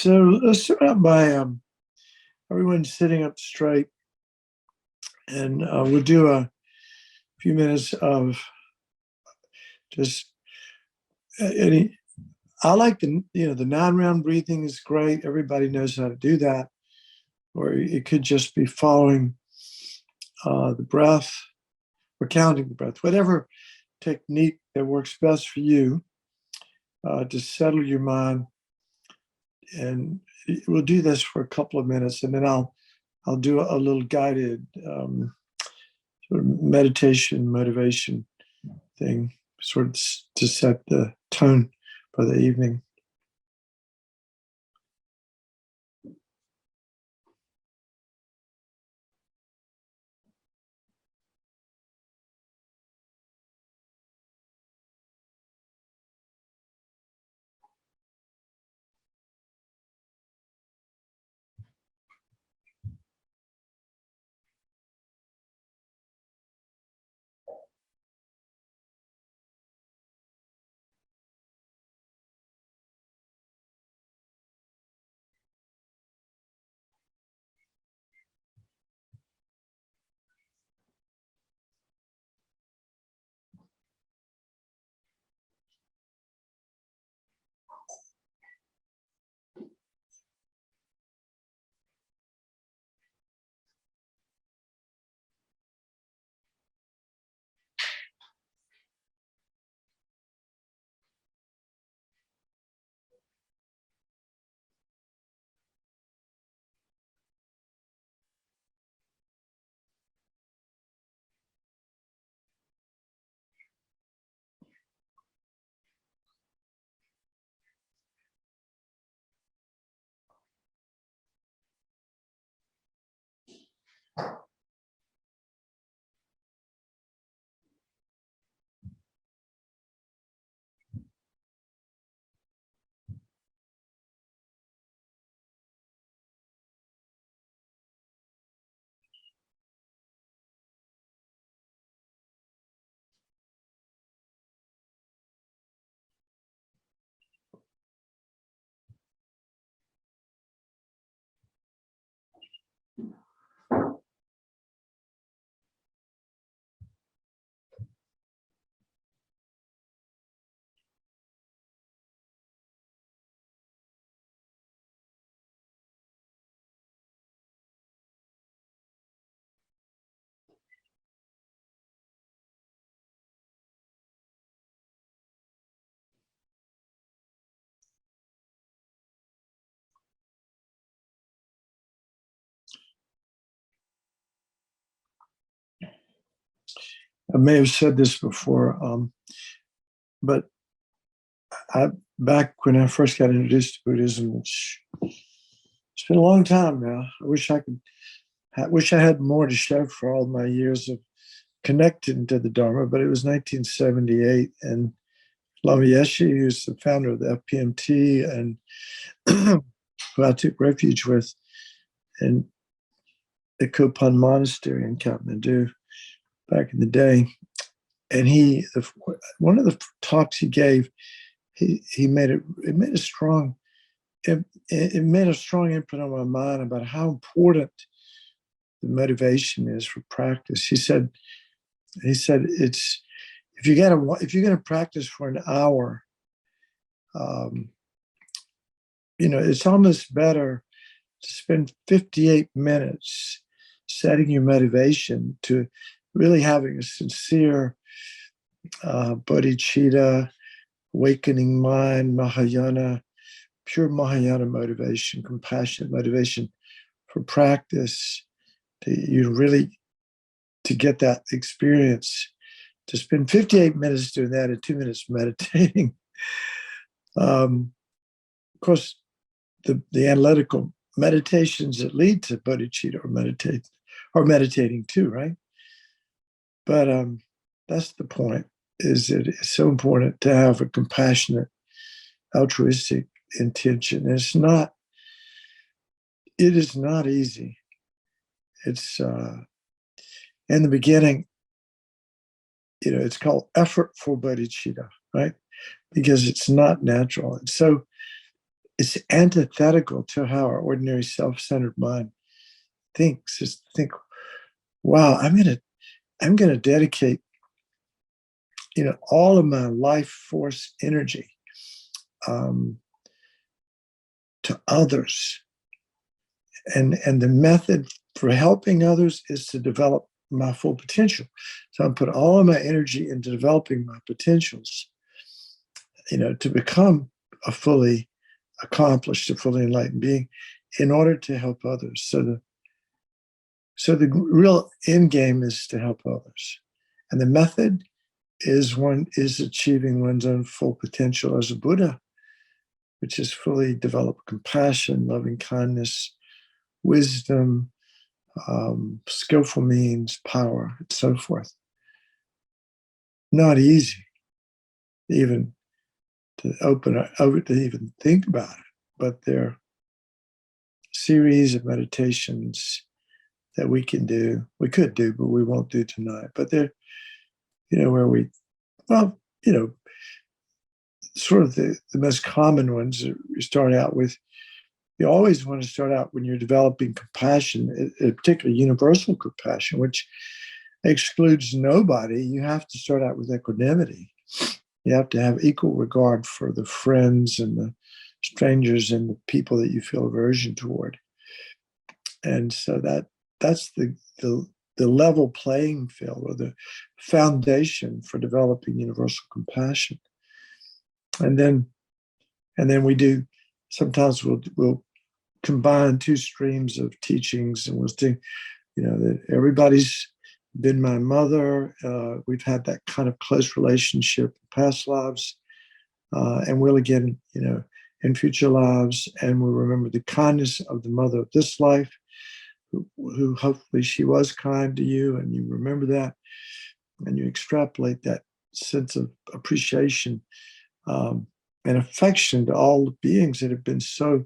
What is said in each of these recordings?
So let's start out by everyone sitting up straight, and we'll do a few minutes of just any. I like the 9-round breathing is great. Everybody knows how to do that, or it could just be following the breath or counting the breath, whatever technique that works best for you to settle your mind. And we'll do this for a couple of minutes, and then I'll do a little guided sort of meditation motivation thing, sort of to set the tone for the evening. I may have said this before, but back when I first got introduced to Buddhism, which it's been a long time now. I wish I had more to show for all my years of connecting to the Dharma, but it was 1978, and Lama Yeshe, who's the founder of the FPMT and who I took refuge with in the Kopan Monastery in Kathmandu back in the day. And one of the talks he gave, he made a strong imprint on my mind about how important the motivation is for practice. He said it's if you're gonna practice for an hour, it's almost better to spend 58 minutes setting your motivation to really having a sincere bodhicitta, awakening mind, Mahayana, pure Mahayana motivation, compassionate motivation for practice, to get that experience, to spend 58 minutes doing that and 2 minutes meditating. Of course, the analytical meditations that lead to bodhicitta or meditating too, right? But that's the point, is that it's so important to have a compassionate, altruistic intention. It is not easy. It's in the beginning, it's called effortful bodhicitta, right? Because it's not natural. And so it's antithetical to how our ordinary self-centered mind thinks. Is to think, wow, I'm gonna dedicate, all of my life force energy to others. And the method for helping others is to develop my full potential. So I put all of my energy into developing my potentials, to become a fully accomplished, a fully enlightened being in order to help others. So the real end game is to help others. And the method is achieving one's own full potential as a Buddha, which is fully developed compassion, loving kindness, wisdom, skillful means, power, and so forth. Not easy, even to to even think about it, but there are a series of meditations that we could do, but we won't do tonight. But they're, where we, sort of the most common ones that we start out with. You always want to start out when you're developing compassion, particularly universal compassion, which excludes nobody. You have to start out with equanimity. You have to have equal regard for the friends and the strangers and the people that you feel aversion toward. And so that's the level playing field, or the foundation for developing universal compassion. And then we do, sometimes we'll combine two streams of teachings, and we'll do, that everybody's been my mother. We've had that kind of close relationship in past lives, and will again, in future lives. And we'll remember the kindness of the mother of this life, who hopefully she was kind to you, and you remember that, and you extrapolate that sense of appreciation and affection to all the beings that have been so,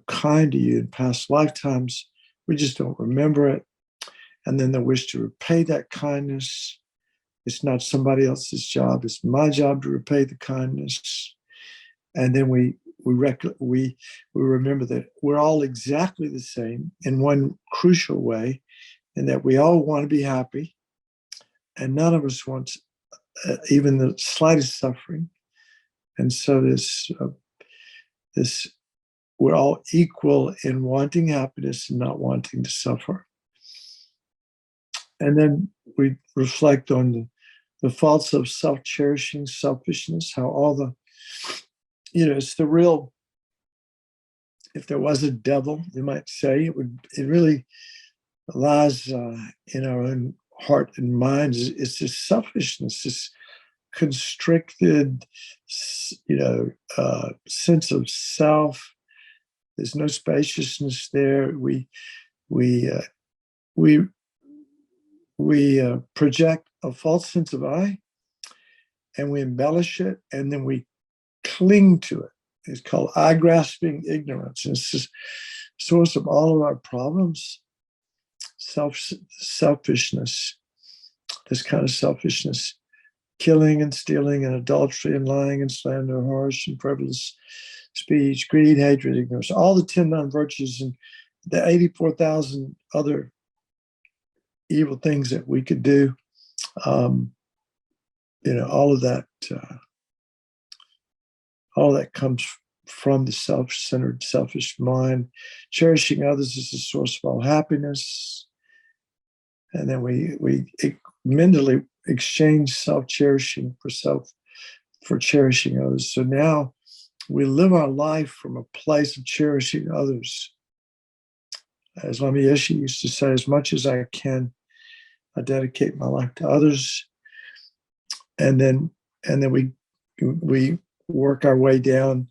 kind to you in past lifetimes. We just don't remember it. And then the wish to repay that kindness. It's not somebody else's job. It's my job to repay the kindness. And then we remember that we're all exactly the same in one crucial way, in that we all want to be happy, and none of us wants even the slightest suffering. And so this we're all equal in wanting happiness and not wanting to suffer. And then we reflect on the faults of self-cherishing, selfishness, how all the, it's the real, if there was a devil, you might say, it really lies in our own heart and minds. It's this selfishness, this constricted, sense of self. There's no spaciousness there. We project a false sense of I, and we embellish it, and then we cling to it. It's called I-grasping ignorance. And it's the source of all of our problems. Selfishness, this kind of selfishness, killing and stealing and adultery and lying and slander, harsh and frivolous speech, greed, hatred, ignorance, all the 10 non-virtues and the 84,000 other evil things that we could do. All of that comes from the self-centered, selfish mind. Cherishing others is the source of all happiness. And then we mentally exchange self-cherishing for cherishing others. So now we live our life from a place of cherishing others. As Lama Yeshe used to say, as much as I can, I dedicate my life to others. And then we work our way down.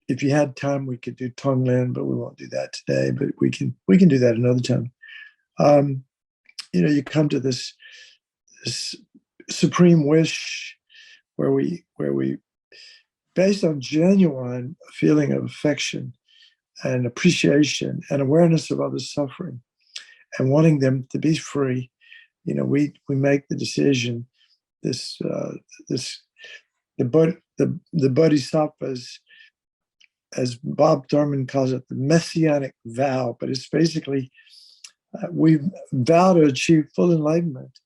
If you had time, we could do Tonglen, but we won't do that today. But we can do that another time. You come to this supreme wish where we, based on genuine feeling of affection and appreciation and awareness of others' suffering and wanting them to be free, we make the decision. The bodhisattvas as Bob Thurman calls it, the messianic vow, but it's basically we vow to achieve full enlightenment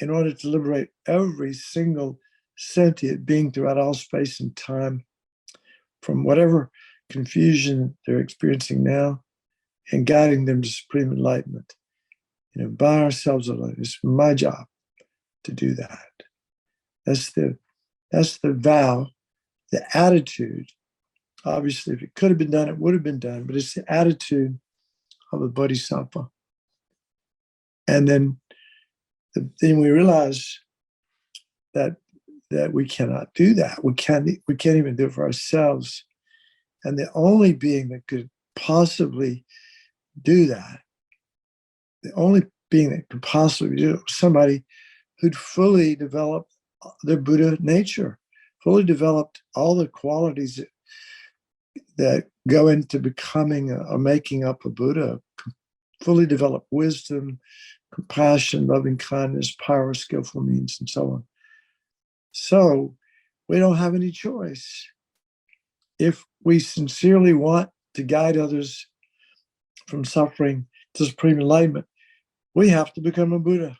in order to liberate every single sentient being throughout all space and time from whatever confusion they're experiencing now, and guiding them to supreme enlightenment. By ourselves alone. It's my job to do that. That's the vow, the attitude. Obviously, if it could have been done, it would have been done, but it's the attitude of a bodhisattva. And then we realize that we cannot do that. We can't even do it for ourselves. And the only being that could possibly do that, the only being that could possibly do it was somebody who'd fully developed their Buddha nature, fully developed all the qualities that go into becoming or making up a Buddha, fully developed wisdom, compassion, loving kindness, power, skillful means, and so on. So we don't have any choice. If we sincerely want to guide others from suffering to supreme enlightenment, we have to become a Buddha.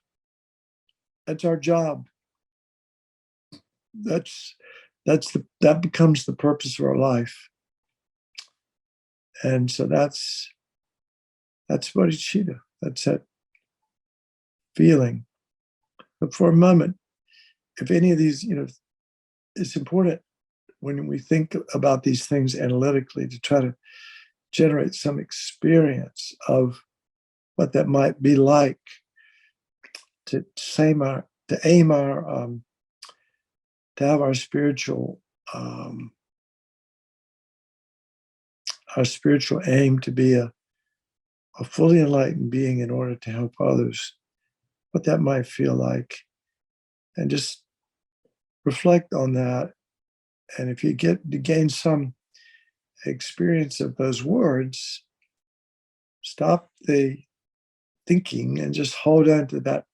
That's our job. That becomes the purpose of our life. And so that's bodhicitta. That's that feeling. But for a moment, if any of these, it's important when we think about these things analytically to try to generate some experience of what that might be like to have our spiritual aim to be a fully enlightened being in order to help others, what that might feel like, and just reflect on that. And if you get to gain some experience of those words, stop the thinking and just hold on to that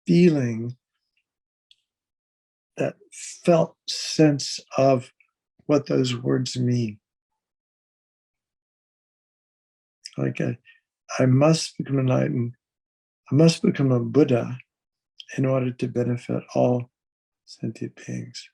feeling, that felt sense of what those words mean. Like I must become enlightened. I must become a Buddha in order to benefit all sentient beings.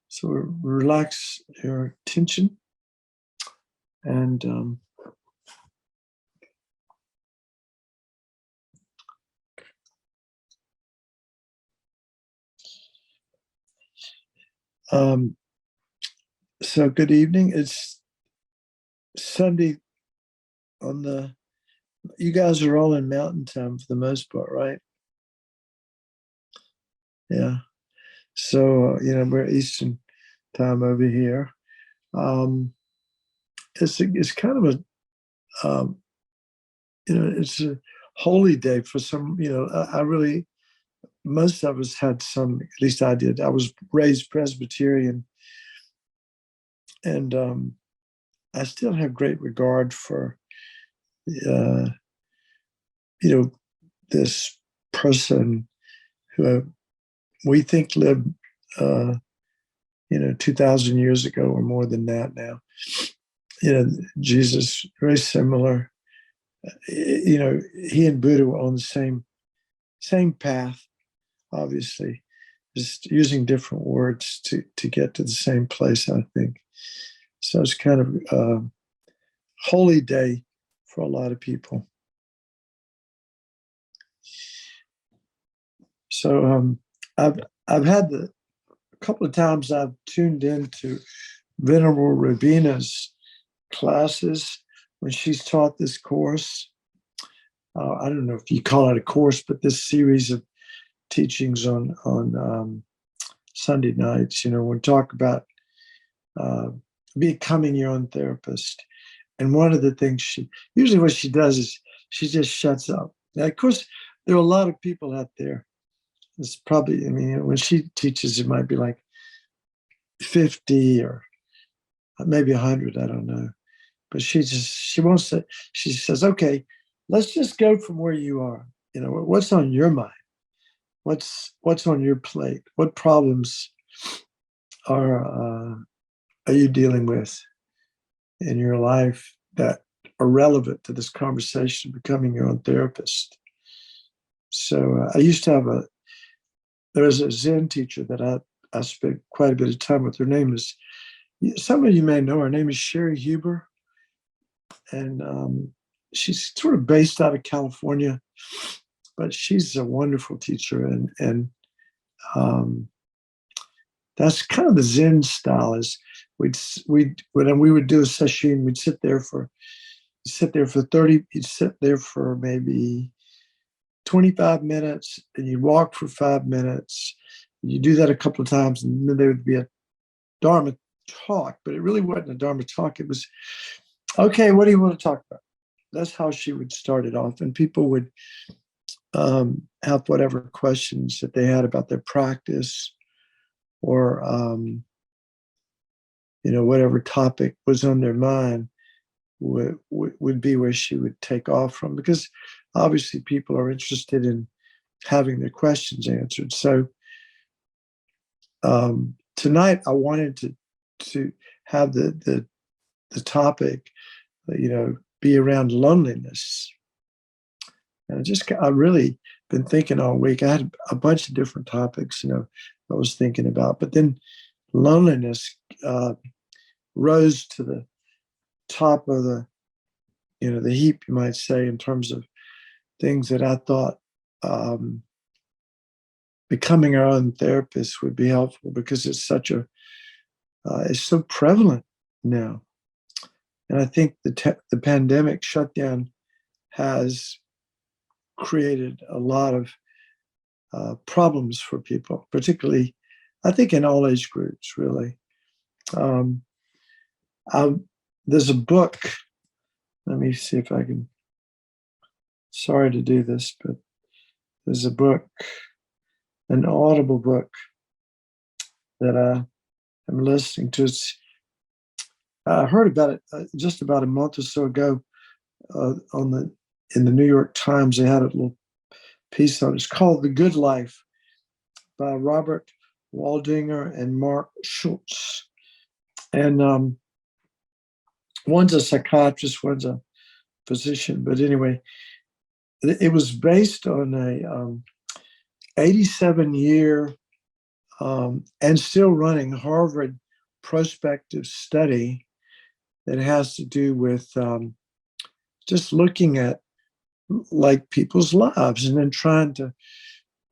So relax your tension and so good evening. It's Sunday you guys are all in mountain time for the most part, right? Yeah. So, we're Eastern time over here. It's kind of it's a holy day for some, I really, most of us had some, at least I did. I was raised Presbyterian, and I still have great regard for, this person who we think lived, 2,000 years ago or more than that now. Jesus, very similar. He and Buddha were on the same path, obviously, just using different words to get to the same place, I think. So it's kind of a holy day for a lot of people. So I've I've had a couple of times I've tuned into Venerable Rabina's classes when she's taught this course. I don't know if you call it a course, but this series of teachings on Sunday nights. We talk about uh, becoming your own therapist. And one of the things usually what she does is she just shuts up. Now, of course, there are a lot of people out there. It's probably, when she teaches, it might be like 50 or maybe 100, I don't know. But she wants to, she says, okay, let's just go from where you are. What's on your mind? What's on your plate? What problems are you dealing with in your life that are relevant to this conversation of becoming your own therapist? So I used to have there was a Zen teacher that I spent quite a bit of time with. Her name is, some of you may know her name is Sherry Huber. And she's sort of based out of California, but she's a wonderful teacher. And that's kind of the Zen style. Is when we would do a session, we'd sit there for 30. You'd sit there for maybe 25 minutes, and you'd walk for 5 minutes. You do that a couple of times, and then there would be a Dharma talk, but it really wasn't a Dharma talk. It was, okay, what do you want to talk about? That's how she would start it off. And people would have whatever questions that they had about their practice, or, whatever topic was on their mind would be where she would take off from, because obviously people are interested in having their questions answered. So tonight I wanted to have the topic, be around loneliness. And I've really been thinking all week. I had a bunch of different topics, I was thinking about, but then loneliness rose to the top of the heap, you might say, in terms of things that I thought becoming our own therapist would be helpful, because it's it's so prevalent now. And I think the pandemic shutdown has created a lot of problems for people, particularly, I think, in all age groups, really. There's a book. Let me see if I can. Sorry to do this, but there's a book, an Audible book that I am listening to. I heard about it just about a month or so ago in the New York Times. They had a little piece on it. It's called "The Good Life" by Robert Waldinger and Mark Schultz. And one's a psychiatrist, one's a physician. But anyway, it was based on a 87-year and still running Harvard prospective study that has to do with just looking at like people's lives, and then trying to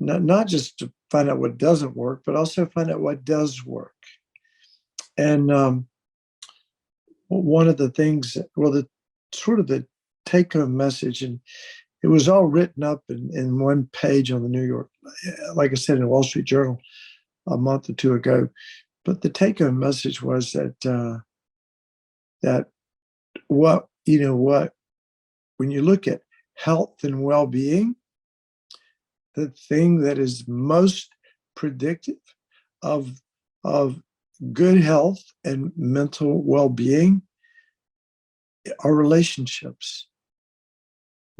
not just to find out what doesn't work, but also find out what does work. And one of the things, the take-home message, and it was all written up in one page on the New York, like I said, in the Wall Street Journal a month or two ago. But the take-home message was that when you look at health and well-being, the thing that is most predictive of good health and mental well-being are relationships.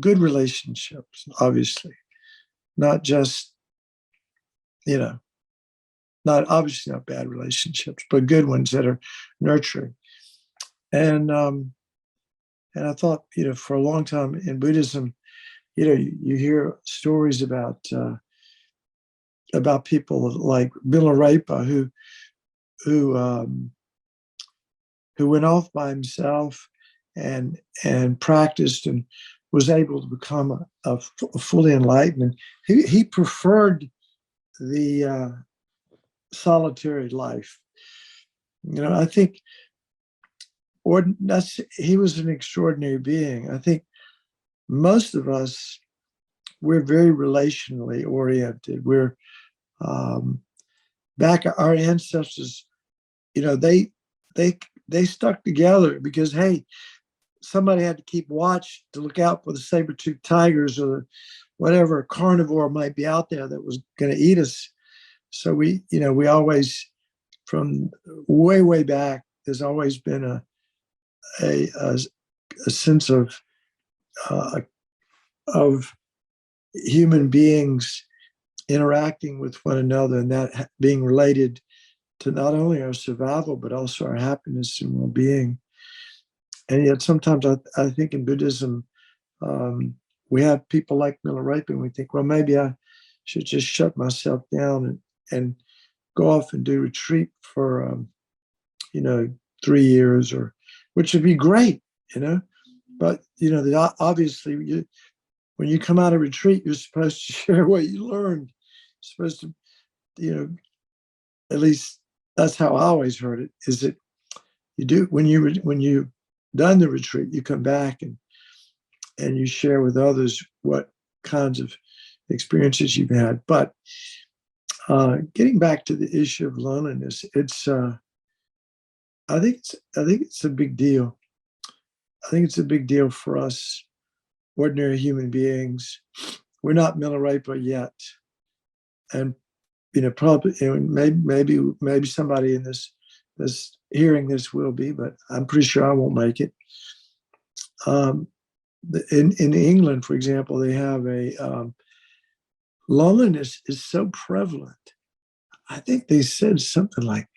Good relationships, obviously, not just, not bad relationships, but good ones that are nurturing. And I thought, for a long time in Buddhism, you hear stories about people like Milarepa who went off by himself and practiced and was able to become a fully enlightened. And he preferred the solitary life. I think he was an extraordinary being. I think most of us, we're very relationally oriented. We're back, our ancestors, they stuck together because, hey, somebody had to keep watch to look out for the saber-toothed tigers or whatever carnivore might be out there that was going to eat us. So we always, from way, way back, there's always been a sense of human beings interacting with one another, and that being related to not only our survival, but also our happiness and well-being. And yet sometimes I think in Buddhism, we have people like Milarepa, and we think, well, maybe I should just shut myself down and go off and do retreat for, 3 years, or which would be great, But, obviously, when you come out of retreat, you're supposed to share what you learned. You're supposed to, at least that's how I always heard it, is that you do, when you done the retreat, you come back and you share with others what kinds of experiences you've had. But getting back to the issue of loneliness, I think it's a big deal. I think it's a big deal for us ordinary human beings. We're not Milarepa yet, and probably maybe somebody in this hearing this will be, but I'm pretty sure I won't make it. In England, for example, they have loneliness is so prevalent. I think they said something like,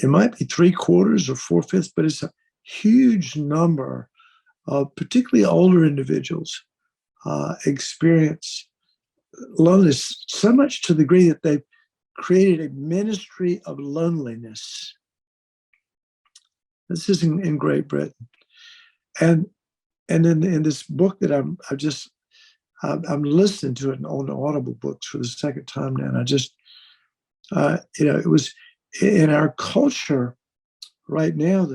it might be 3/4 or 4/5, but it's a huge number of particularly older individuals experience loneliness, so much to the degree that they've created a ministry of loneliness. This is in Great Britain. And in this book that I'm listening to it on Audible books for the second time now, and I just, it was in our culture right now,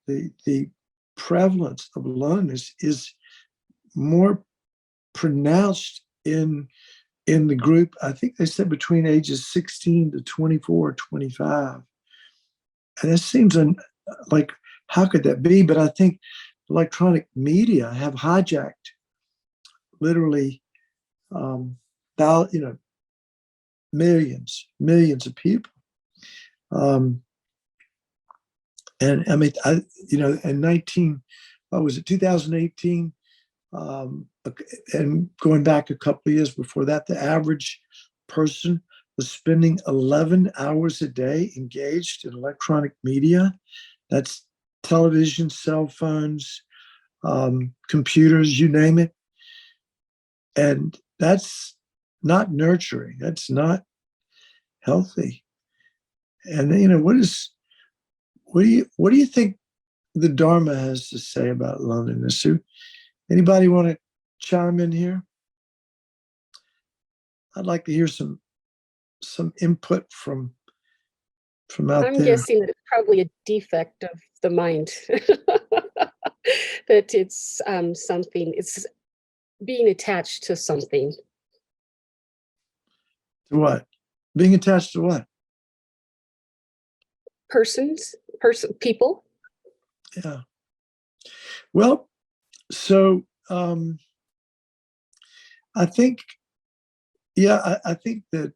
the prevalence of loneliness is more pronounced in the group. I think they said between ages 16 to 24 or 25. And it seems like, how could that be? But I think electronic media have hijacked literally, millions of people. And I mean, in 2018, and going back a couple of years before that, the average person was spending 11 hours a day engaged in electronic media. That's television, cell phones, computers, you name it. And that's not nurturing. That's not healthy. And what do you think the Dharma has to say about loneliness? Anybody want to chime in here? I'd like to hear some input from out I'm there. guessing that it's probably a defect of the mind. That it's something, it's being attached to something. To what? Being attached to what? People. Yeah. Well, so I think, I think that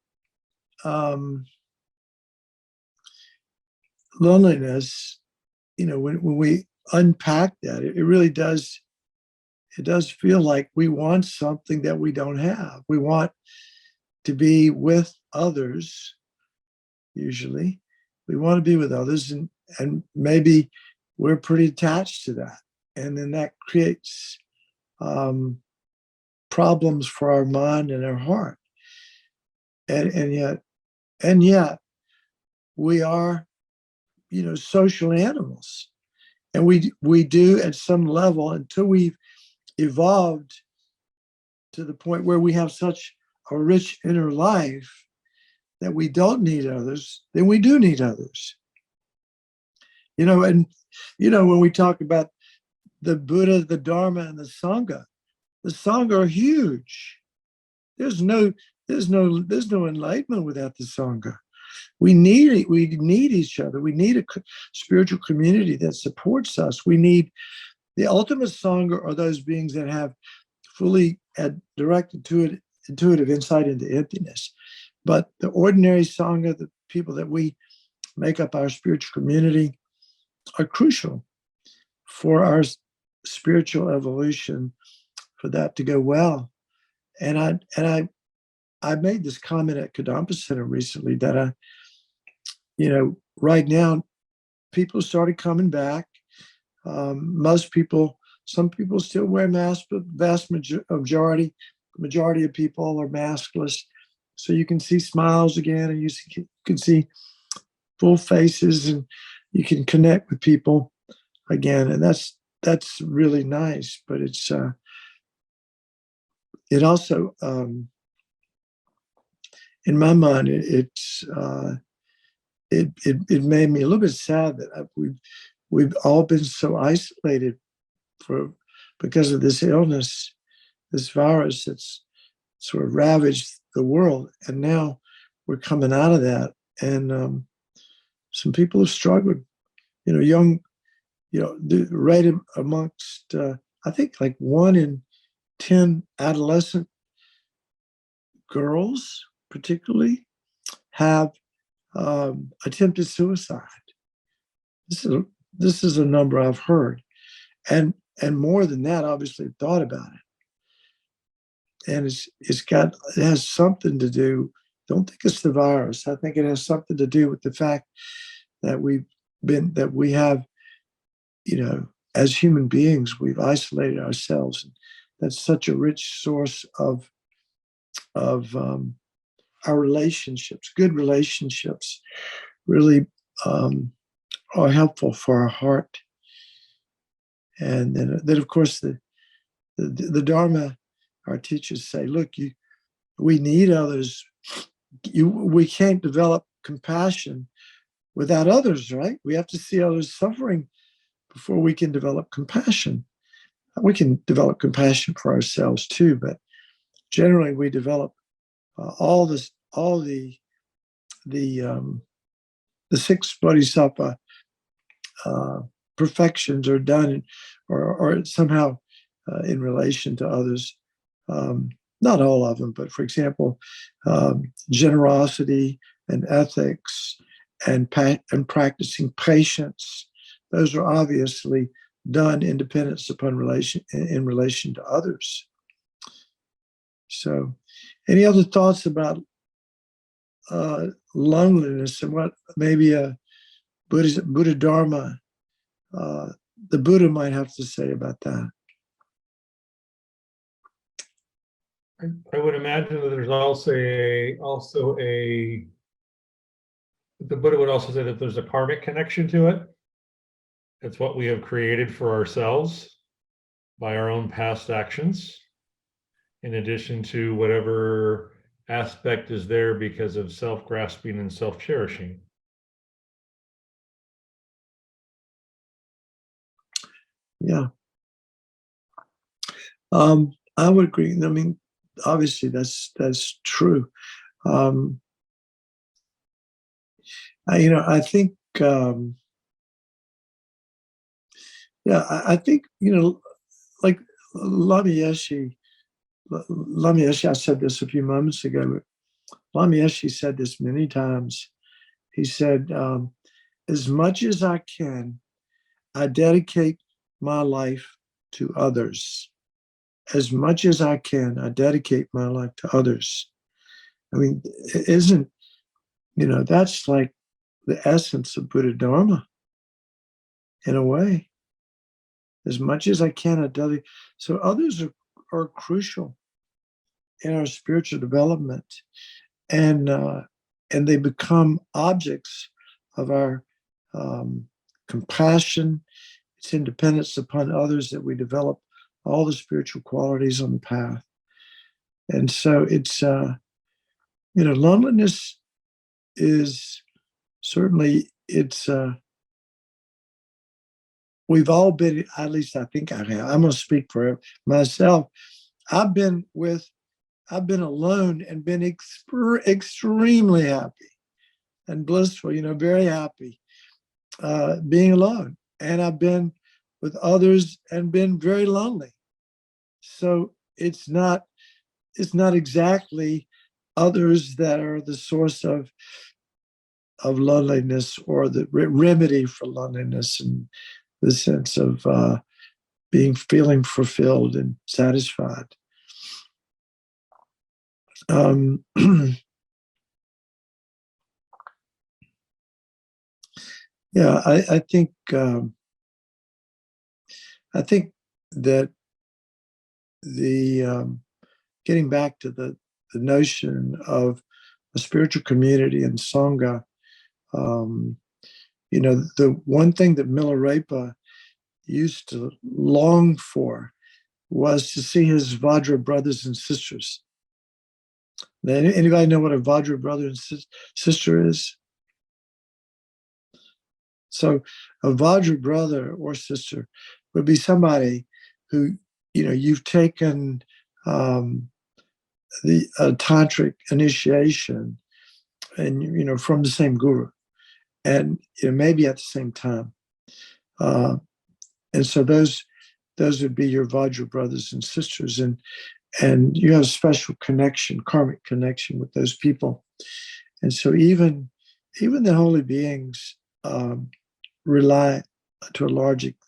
loneliness, when we unpack that, it really does, it does feel like we want something that we don't have. We want to be with others, usually. We want to be with others, and maybe we're pretty attached to that. And then that creates problems for our mind and our heart. And yet we are, social animals. And we do at some level, until we've evolved to the point where we have such a rich inner life, that we don't need others, then we do need others. And when we talk about the Buddha, the Dharma, and the Sangha are huge. There's no enlightenment without the Sangha. We need it. We need each other. We need a spiritual community that supports us. We need the ultimate Sangha are those beings that have fully direct intuitive insight into emptiness. But the ordinary Sangha, the people that we make up our spiritual community, are crucial for our spiritual evolution, for that to go well. And I made this comment at Kadampa Center recently that right now people started coming back. Most people, some people still wear masks, but vast majority of people are maskless. So you can see smiles again, and you can see full faces, and you can connect with people again, and that's really nice. But it also, in my mind, it made me a little bit sad that we've all been so isolated because of this illness, this virus that's sort of ravaged the world, and now we're coming out of that, and some people have struggled. Young, right amongst, I think like 1 in 10 adolescent girls, particularly, have attempted suicide. This is a number I've heard, and more than that, obviously, thought about it. And it has something to do. Don't think it's the virus. I think it has something to do with the fact that we have, as human beings, we've isolated ourselves. That's such a rich source of our relationships. Good relationships really are helpful for our heart. And then of course, the Dharma, our teachers say, look, we need others. We can't develop compassion without others, right? We have to see others suffering before we can develop compassion. We can develop compassion for ourselves too, but generally we develop all the 6 bodhisattva perfections are done or somehow in relation to others. Not all of them, but for example, generosity and ethics and practicing patience. Those are obviously done in relation to others. So, any other thoughts about loneliness and what maybe a Buddha Dharma, the Buddha might have to say about that? I would imagine that there's also the Buddha would also say that there's a karmic connection to it. It's what we have created for ourselves by our own past actions, in addition to whatever aspect is there because of self-grasping and self-cherishing. Yeah. I would agree. I mean, obviously that's true. I think, I think, like Lama Yeshe, I said this a few moments ago, but Lama Yeshe said this many times. He said, as much as I can, I dedicate my life to others. As much as I can, I dedicate my life to others. I mean, isn't, that's like the essence of Buddha Dharma, in a way. As much as I can, I dedicate. So others are crucial in our spiritual development, and they become objects of our compassion. It's independence upon others that we develop all the spiritual qualities on the path. And so it's, loneliness is certainly, we've all been, at least I think I have. I'm going to speak for myself. I've been alone and been extremely happy and blissful, very happy being alone. And I've been with others and been very lonely. So it's not exactly others that are the source of loneliness or the remedy for loneliness, in the sense of feeling fulfilled and satisfied. Yeah, I think that the getting back to the notion of a spiritual community and sangha, the one thing that Milarepa used to long for was to see his Vajra brothers and sisters. Now, anybody know what a Vajra brother and sister is? So a Vajra brother or sister would be somebody who, you've taken the tantric initiation and, from the same guru, and maybe at the same time. And so those would be your Vajra brothers and sisters. And you have a special connection, karmic connection with those people. And so even the holy beings rely to a large extent.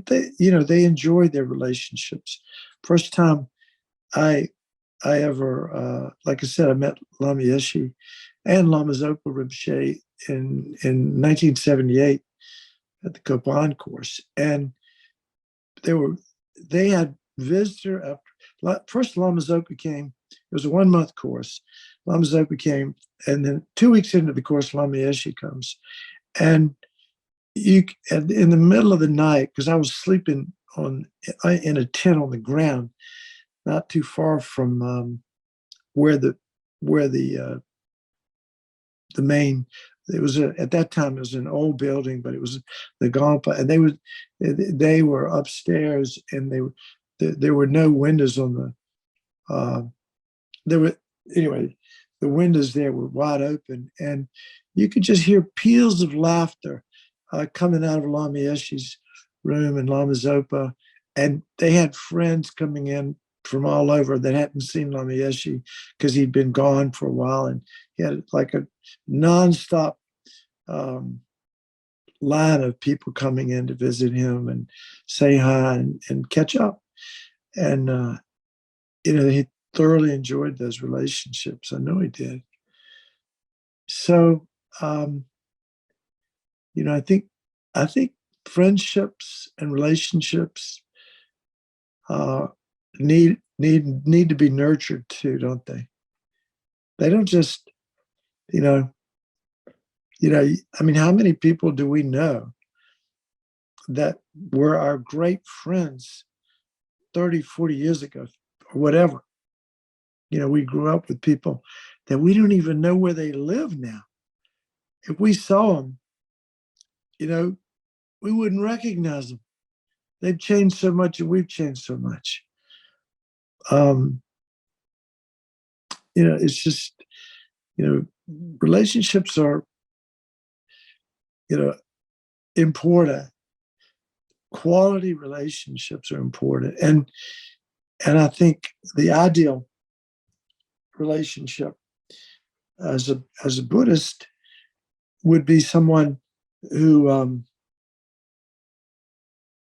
They enjoy their relationships. First time I ever, like I said, I met Lama Yeshe and Lama Zopa Rinpoche in 1978 at the Kopan course, and they had visitor after. First, Lama Zopa came. It was a 1 month course. Lama Zopa came, and then 2 weeks into the course, Lama Yeshe comes, and in the middle of the night, because I was sleeping in a tent on the ground, not too far from where the main. It was at that time it was an old building, but it was the Gampa, and they were upstairs, and there were no windows on the. There were anyway. The windows there were wide open, and you could just hear peals of laughter coming out of Lama Yeshe's room and Lama Zopa, and they had friends coming in from all over that hadn't seen Lama Yeshe because he'd been gone for a while, and he had like a nonstop line of people coming in to visit him and say hi and catch up. And he thoroughly enjoyed those relationships. I know he did. So I think friendships and relationships need to be nurtured too, don't they? They don't just, I mean, how many people do we know that were our great friends 30, 40 years ago or whatever? We grew up with people that we don't even know where they live now. If we saw them, we wouldn't recognize them. They've changed so much and we've changed so much. It's just, relationships are, important. Quality relationships are important. And I think the ideal relationship as a Buddhist would be someone who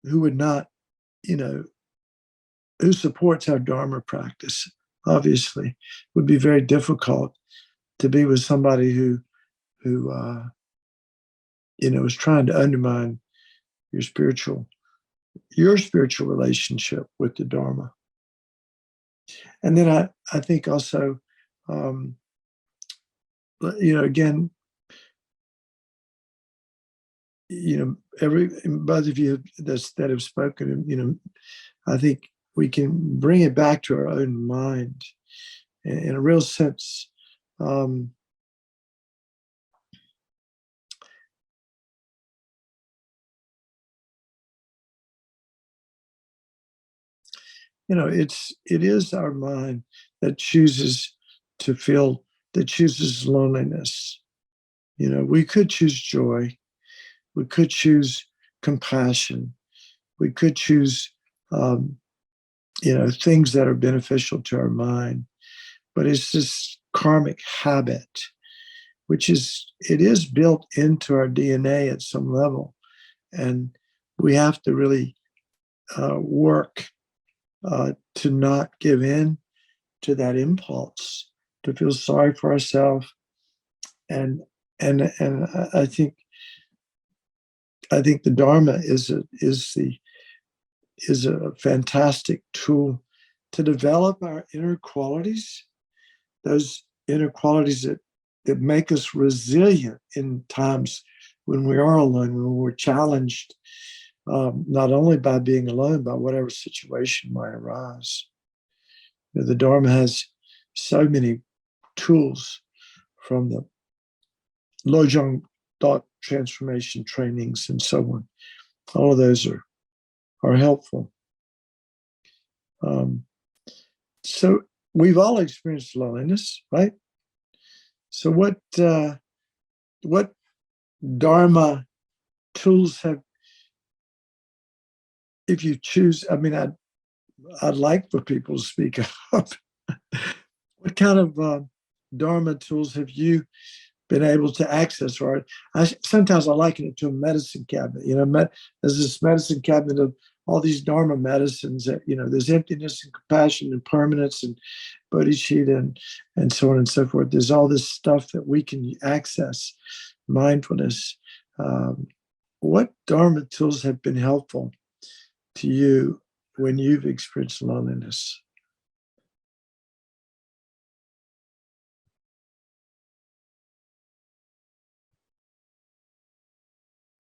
would not, who supports our Dharma practice. Obviously, it would be very difficult to be with somebody who is trying to undermine your spiritual relationship with the Dharma. And then I think also, again, both of you that have spoken, I think we can bring it back to our own mind. in a real sense. Um, it is our mind that chooses to feel, that chooses loneliness. We could choose joy, we could choose compassion, we could choose things that are beneficial to our mind. But it's this karmic habit, which it is built into our DNA at some level, and we have to really work to not give in to that impulse, to feel sorry for ourselves. And I think the Dharma is a fantastic tool to develop our inner qualities, those inner qualities that make us resilient in times when we are alone, when we're challenged, not only by being alone, by whatever situation might arise. The Dharma has so many tools, from the Lojong thought transformation trainings and so on. All of those are helpful. So we've all experienced loneliness, right? So what Dharma tools have, if you choose, I mean, I'd like for people to speak up. What kind of Dharma tools have you been able to access? Or sometimes I liken it to a medicine cabinet. There's this medicine cabinet of all these Dharma medicines that, there's emptiness and compassion and permanence and bodhicitta and so on and so forth. There's all this stuff that we can access, mindfulness. What Dharma tools have been helpful to you when you've experienced loneliness?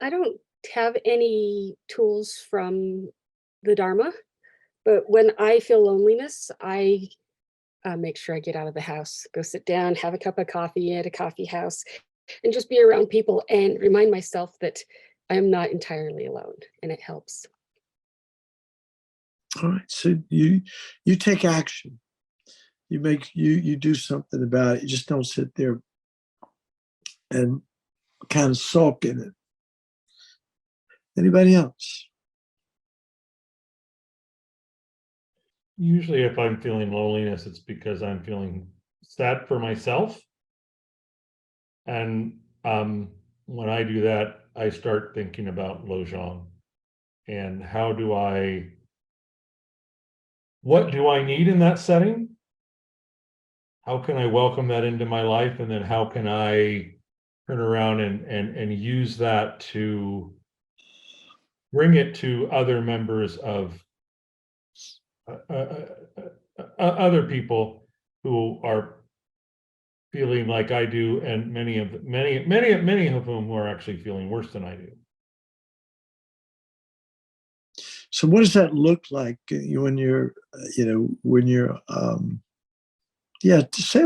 I don't have any tools from the Dharma, but when I feel loneliness, I make sure I get out of the house, go sit down, have a cup of coffee at a coffee house, and just be around people and remind myself that I am not entirely alone, and it helps. All right. So you take action. You do something about it. You just don't sit there and kind of sulk in it. Anybody else? Usually if I'm feeling loneliness, it's because I'm feeling sad for myself. And when I do that, I start thinking about Lojong and what do I need in that setting? How can I welcome that into my life? And then how can I turn around and use that to bring it to other members of other people who are feeling like I do, and many of whom who are actually feeling worse than I do. So what does that look like when you're, say a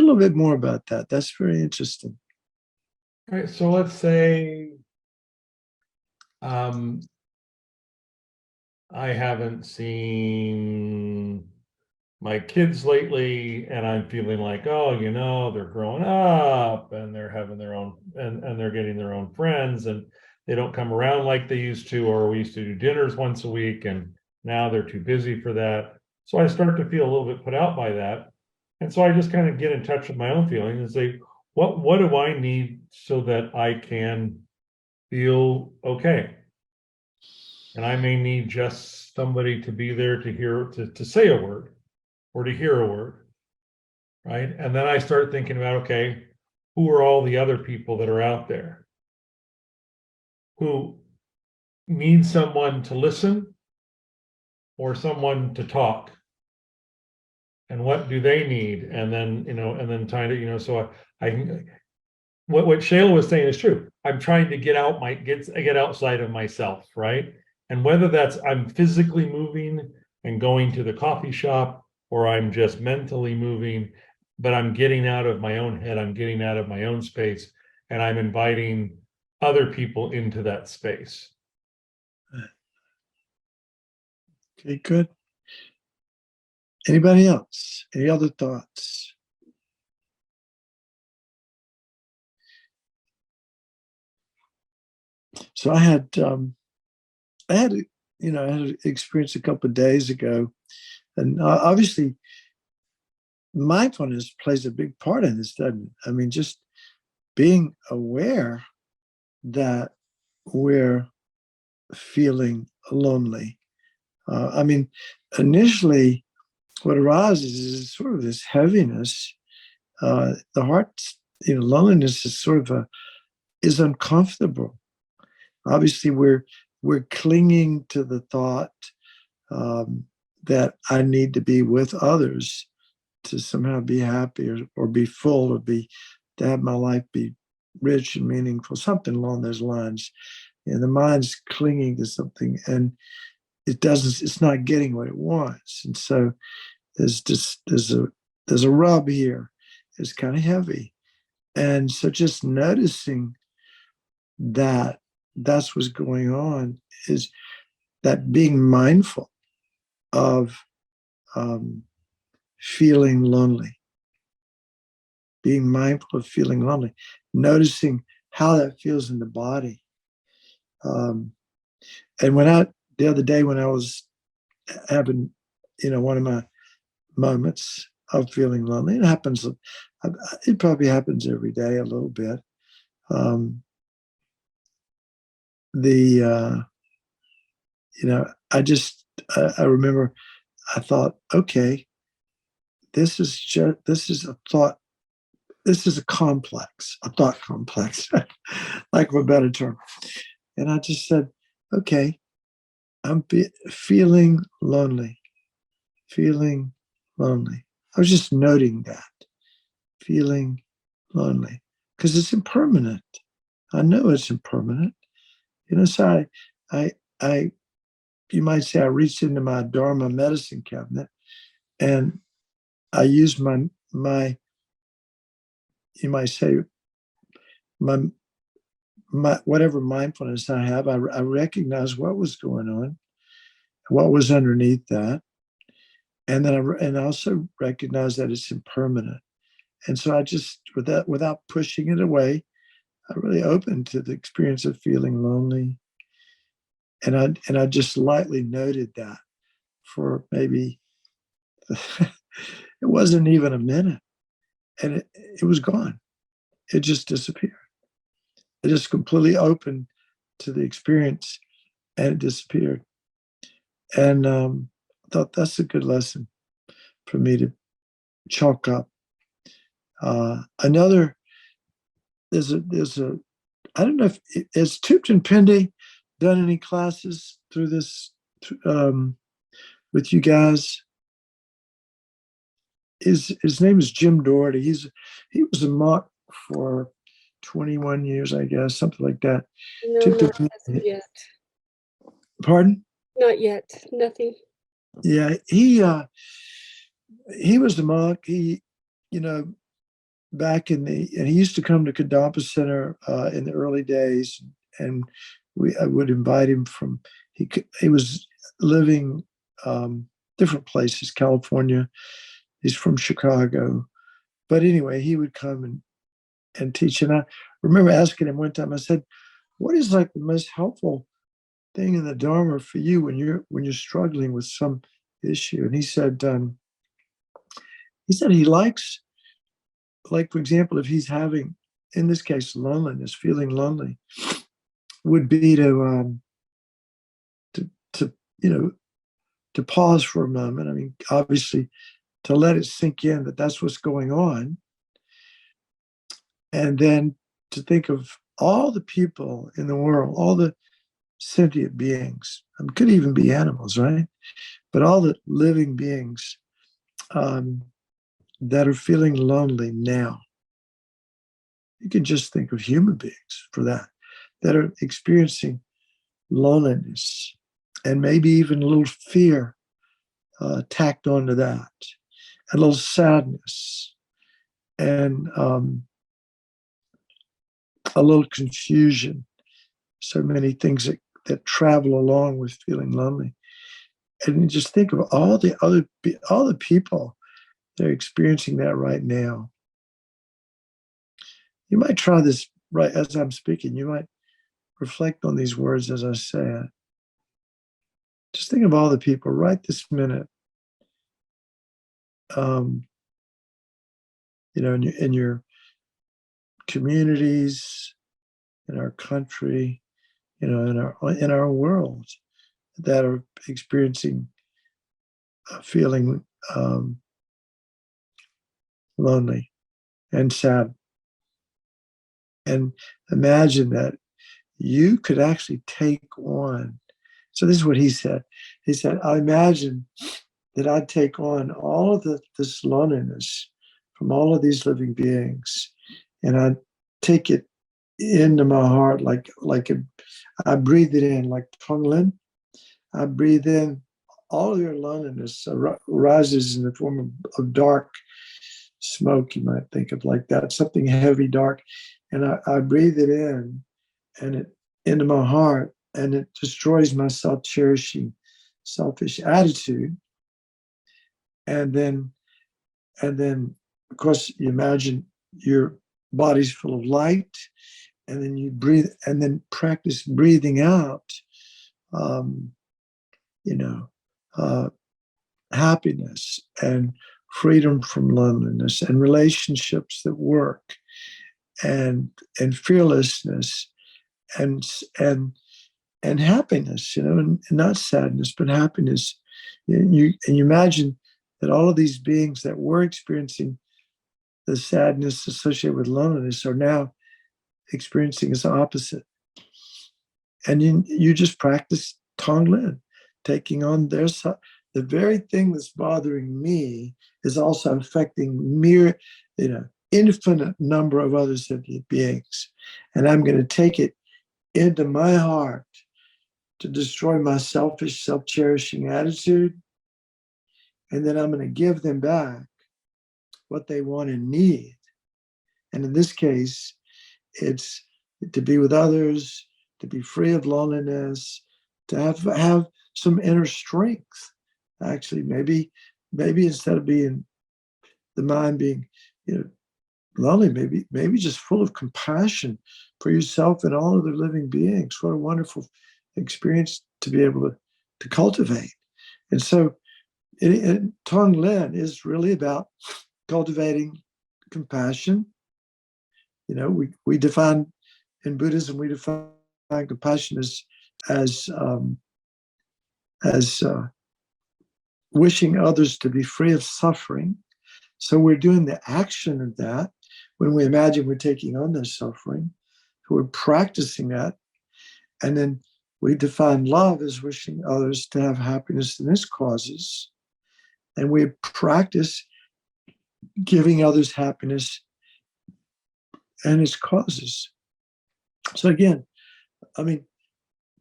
little bit more about that. That's very interesting. All right, so let's say I haven't seen my kids lately, and I'm feeling like, oh, they're growing up and they're having their own, and they're getting their own friends, and they don't come around like they used to, or we used to do dinners once a week, and now they're too busy for that. So I start to feel a little bit put out by that. And so I just kind of get in touch with my own feelings and say, what do I need so that I can feel okay? And I may need just somebody to be there to hear, to say a word, or to hear a word, right? And then I start thinking about, okay, who are all the other people that are out there who need someone to listen or someone to talk? And what do they need? And then, trying to, so what Shayla was saying is true. I'm trying to get outside of myself, right? And whether that's I'm physically moving and going to the coffee shop, or I'm just mentally moving but I'm getting out of my own head, I'm getting out of my own space, and I'm inviting other people into that space. Okay, good. Anybody else? Any other thoughts? So I had I had an experience a couple of days ago, and obviously mindfulness plays a big part in this, doesn't it? I mean, just being aware that we're feeling lonely. I mean, initially, what arises is sort of this heaviness. The heart, loneliness is sort of is uncomfortable. Obviously, we're clinging to the thought that I need to be with others to somehow be happy or be full to have my life be rich and meaningful, something along those lines. And the mind's clinging to something, and it's not getting what it wants. And so there's a rub here. It's kind of heavy. And so just noticing that's what's going on, is that being mindful of feeling lonely, being mindful of feeling lonely, noticing how that feels in the body. And the other day when I was having, one of my moments of feeling lonely, it probably happens every day a little bit. I remember I thought, okay, this is a thought, this is a thought complex, lack of a better term. And I just said, okay, I'm feeling lonely. I was just noting that, feeling lonely, because it's impermanent. I know it's impermanent. So you might say I reached into my Dharma medicine cabinet and I used my you might say my whatever mindfulness I have, I recognize what was going on, what was underneath that, and then I also recognize that it's impermanent. And so I just, without pushing it away, I really opened to the experience of feeling lonely, and I just lightly noted that for maybe it wasn't even a minute, and it was gone. It just disappeared. It just completely opened to the experience, and it disappeared. And I thought that's a good lesson for me to chalk up. Another, there's a I don't know if has Thupten Pindi done any classes through this with you guys. His name is Jim Doherty. He was a monk for 21 years, I guess, something like that. No, not as of yet. Pardon? Not yet. Nothing. Yeah, he was a monk. He, and he used to come to Kadampa Center in the early days, and I would invite him he was living different places, California. He's from Chicago, but anyway, he would come and teach. And I remember asking him one time, I said, "What is like the most helpful thing in the Dharma for you when you're struggling with some issue?" And he said he likes, like, for example, if he's having, in this case, loneliness, feeling lonely, would be to to pause for a moment. I mean, obviously, to let it sink in that that's what's going on, and then to think of all the people in the world, all the sentient beings. Could even be animals, right? But all the living beings that are feeling lonely now. You can just think of human beings for that are experiencing loneliness and maybe even a little fear tacked onto that, a little sadness. and a little confusion. So many things that travel along with feeling lonely. And just think of all the people that are experiencing that right now. You might try this right as I'm speaking. You might reflect on these words as I say it. Just think of all the people right this minute. In your communities, in our country, in our world, that are experiencing feeling lonely and sad. And imagine that you could actually take on. So this is what he said. He said, I imagine that I'd take on all of this loneliness from all of these living beings, and I'd take it into my heart I breathe it in like Tonglen. I breathe in all of your loneliness arises in the form of dark smoke, you might think of like that, something heavy, dark. And I breathe it in and it into my heart, and it destroys my self-cherishing, selfish attitude. And then, of course, you imagine your body's full of light, and then you breathe, and then practice breathing out, happiness and freedom from loneliness and relationships that work, and fearlessness and happiness, and not sadness, but happiness. And you imagine that all of these beings that were experiencing the sadness associated with loneliness are now experiencing its opposite. And you just practice Tonglen, taking on their side. The very thing that's bothering me is also affecting infinite number of other sentient beings. And I'm going to take it into my heart to destroy my selfish, self-cherishing attitude. And then I'm going to give them back what they want and need. And in this case, it's to be with others, to be free of loneliness, to have some inner strength. Actually, maybe instead of being the mind being, lonely, maybe just full of compassion for yourself and all other living beings. What a wonderful experience to be able to cultivate. And so Tonglen is really about cultivating compassion. We define in Buddhism, we define compassion as wishing others to be free of suffering. So we're doing the action of that when we imagine we're taking on their suffering. So we're practicing that. And then we define love as wishing others to have happiness in its causes. And we practice giving others happiness and its causes. So again,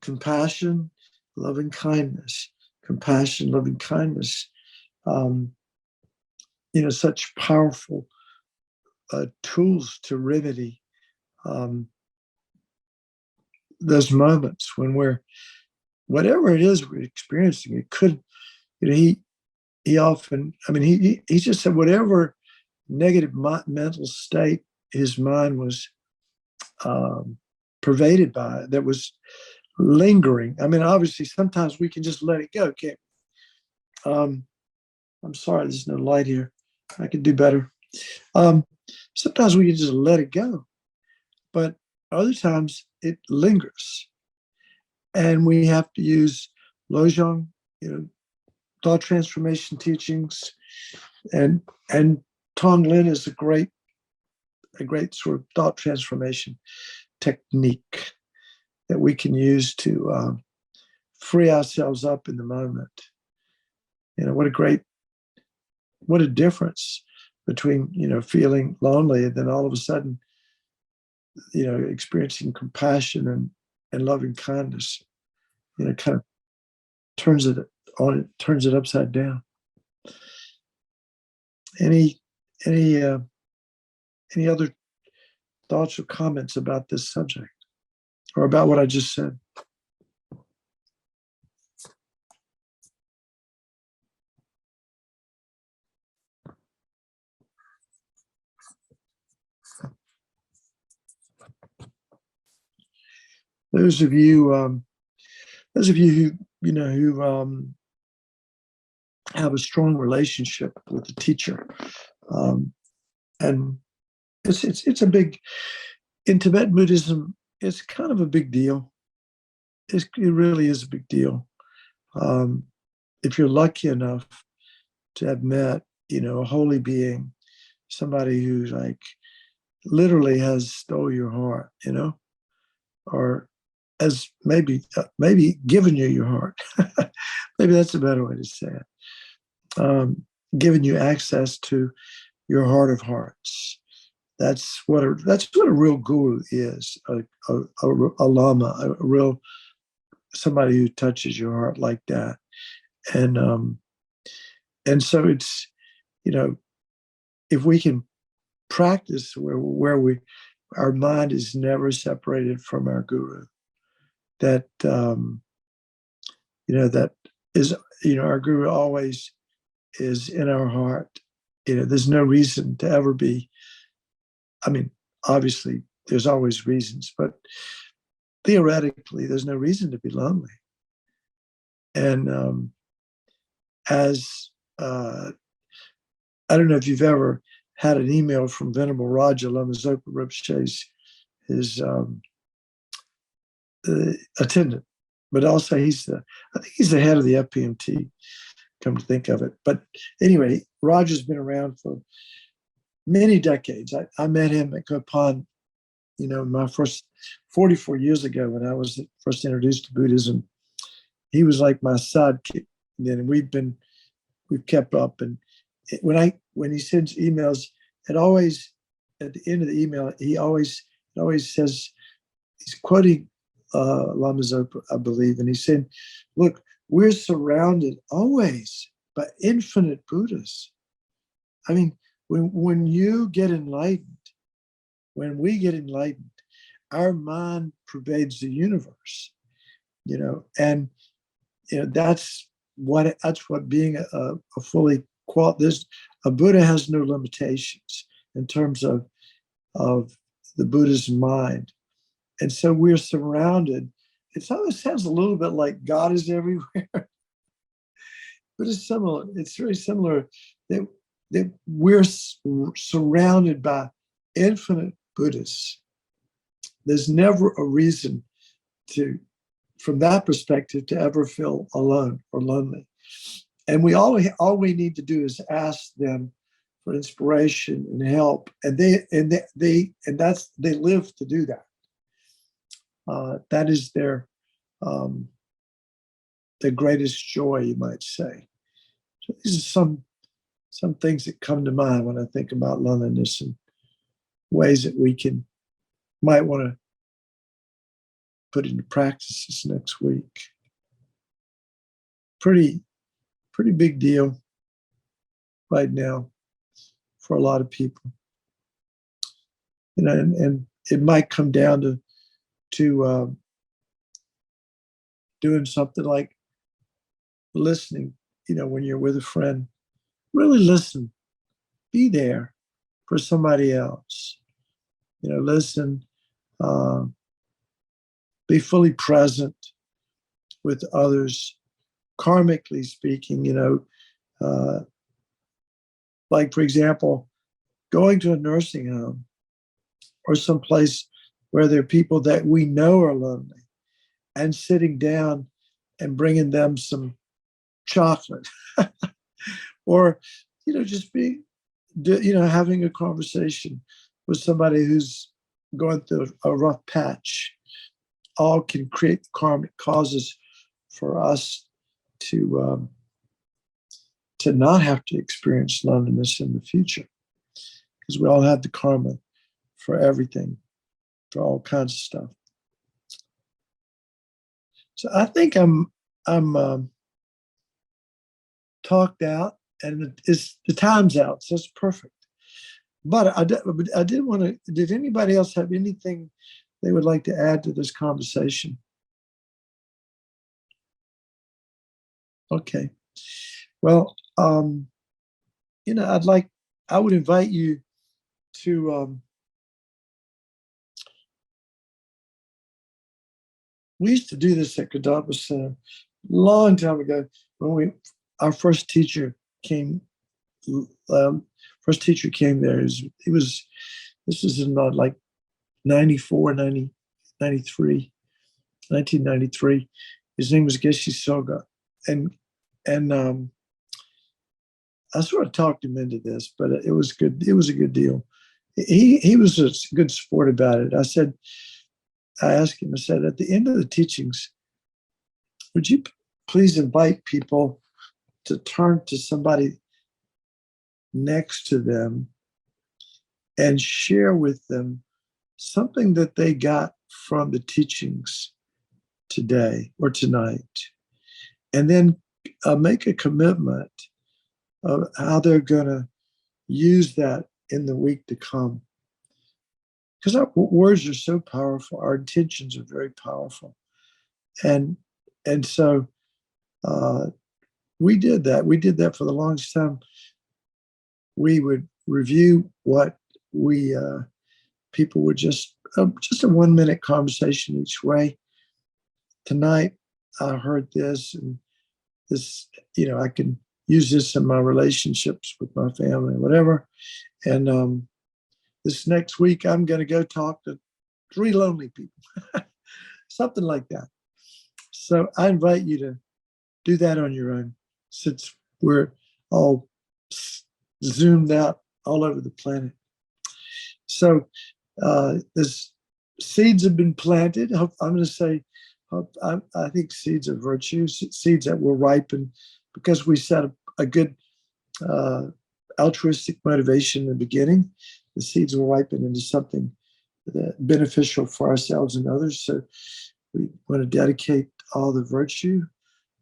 compassion, loving kindness, compassion, loving kindness, such powerful tools to remedy those moments when whatever it is we're experiencing. It could, he often, he just said whatever negative mental state his mind was pervaded by, that was lingering. Obviously, sometimes we can just let it go, can't we? I'm sorry, there's no light here. I could do better. Sometimes we can just let it go, but other times it lingers, and we have to use Lojong, thought transformation teachings, and Tonglen is a great sort of thought transformation technique that we can use to free ourselves up in the moment. What a difference between, feeling lonely and then all of a sudden, experiencing compassion and loving kindness, kind of turns it upside down. Any Any other thoughts or comments about this subject or about what I just said? Those of you who have a strong relationship with the teacher, and it's a big, in Tibetan Buddhism, it's kind of a big deal. It really is a big deal. If you're lucky enough to have met, a holy being, somebody who like literally has stole your heart, or as maybe given you your heart. Maybe that's a better way to say it. Giving you access to your heart of hearts. That's what a real guru is. A lama, a real somebody who touches your heart like that. And so it's, if we can practice where our mind is never separated from our guru, that that is, our guru always is in our heart. There's no reason to ever be, obviously there's always reasons, but theoretically there's no reason to be lonely. And I don't know if you've ever had an email from Venerable Raja, Lama Zopa Rinpoche, his attendant, but also I think he's the head of the FPMT, come to think of it. But anyway, Raja's been around for many decades. I met him at Kopan, my first 44 years ago when I was first introduced to Buddhism. He was like my sidekick. And then we've kept up. And when he sends emails, it always, at the end of the email, it always says, he's quoting Lama Zopa, I believe, and he said, look, we're surrounded always by infinite Buddhas. When you get enlightened, when we get enlightened, our mind pervades the universe, and that's what being a fully a Buddha has no limitations in terms of the Buddha's mind. And so we're surrounded. It always sounds a little bit like God is everywhere, but it's similar. It's very similar that we're surrounded by infinite Buddhists. There's never a reason from that perspective, to ever feel alone or lonely. And all we need to do is ask them for inspiration and help, and they live to do that. That is their greatest joy, you might say. So these are some things that come to mind when I think about loneliness and ways that we might want to put into practice this next week. Pretty big deal right now for a lot of people. And it might come down to doing something like listening, when you're with a friend, really listen, be there for somebody else, listen, be fully present with others, karmically speaking, like, for example, going to a nursing home or someplace where there are people that we know are lonely, and sitting down and bringing them some chocolate or, just having a conversation with somebody who's going through a rough patch, all can create karmic causes for us to not have to experience loneliness in the future, because we all have the karma for everything, for all kinds of stuff. So I think I'm talked out, and the time's out, so it's perfect. But I did want to, did anybody else have anything they would like to add to this conversation? Okay. Well, I would invite you to, we used to do this at Kadapa Center a long time ago when our first teacher came, there. This was in like 94, 90, 93, 1993. His name was Geshe Soga. And I sort of talked him into this, but it was good. It was a good deal. He was a good sport about it. I asked him, I said, at the end of the teachings, would you please invite people to turn to somebody next to them and share with them something that they got from the teachings today or tonight, and then make a commitment of how they're going to use that in the week to come. Because our words are so powerful, our intentions are very powerful, and so we did that. We did that for the longest time. We would review what we people would just a 1 minute conversation each way. Tonight, I heard this, and this, I can use this in my relationships with my family, whatever. And this next week, I'm going to go talk to 3 lonely people, something like that. So I invite you to do that on your own, since we're all zoomed out all over the planet. So this seeds have been planted. I'm going to say, I think seeds of virtue, seeds that will ripen because we set a good altruistic motivation in the beginning. The seeds will ripen into something beneficial for ourselves and others. So we want to dedicate all the virtue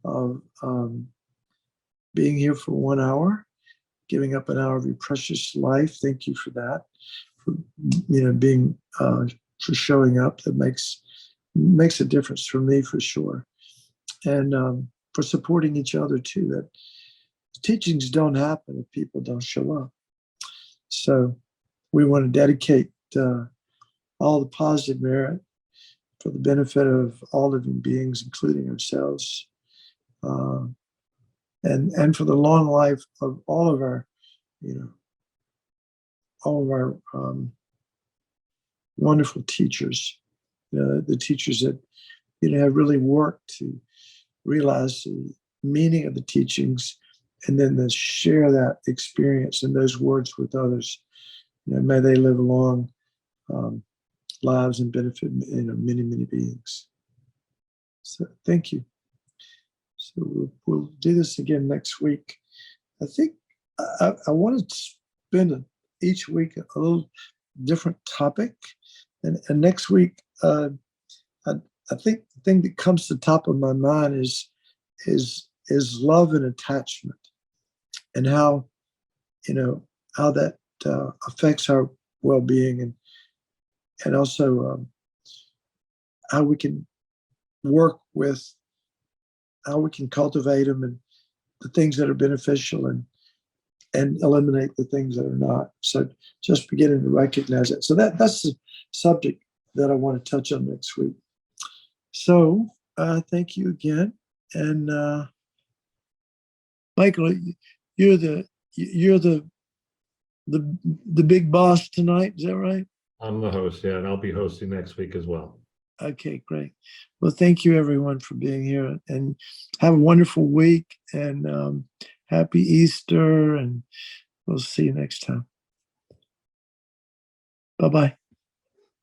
of being here for 1 hour, giving up an hour of your precious life. Thank you for that, for being for showing up. That makes a difference for me, for sure, and for supporting each other too. That teachings don't happen if people don't show up. So we want to dedicate all the positive merit for the benefit of all living beings, including ourselves, and for the long life of all of our, wonderful teachers, the teachers that have really worked to realize the meaning of the teachings, and then to share that experience and those words with others. May they live long lives and benefit many, many beings. So thank you. So we'll do this again next week. I think I want to spend each week a little different topic, and next week I think the thing that comes to the top of my mind is love and attachment, and how how that affects our well-being, and also how we can work with, how we can cultivate them, and the things that are beneficial, and eliminate the things that are not. So just beginning to recognize it. So that's the subject that I want to touch on next week. So thank you again. And Michael, you're the big boss tonight, is that right? I'm the host, yeah, and I'll be hosting next week as well. Okay, great. Well, thank you everyone for being here, and have a wonderful week, and happy Easter, and we'll see you next time. Bye-bye.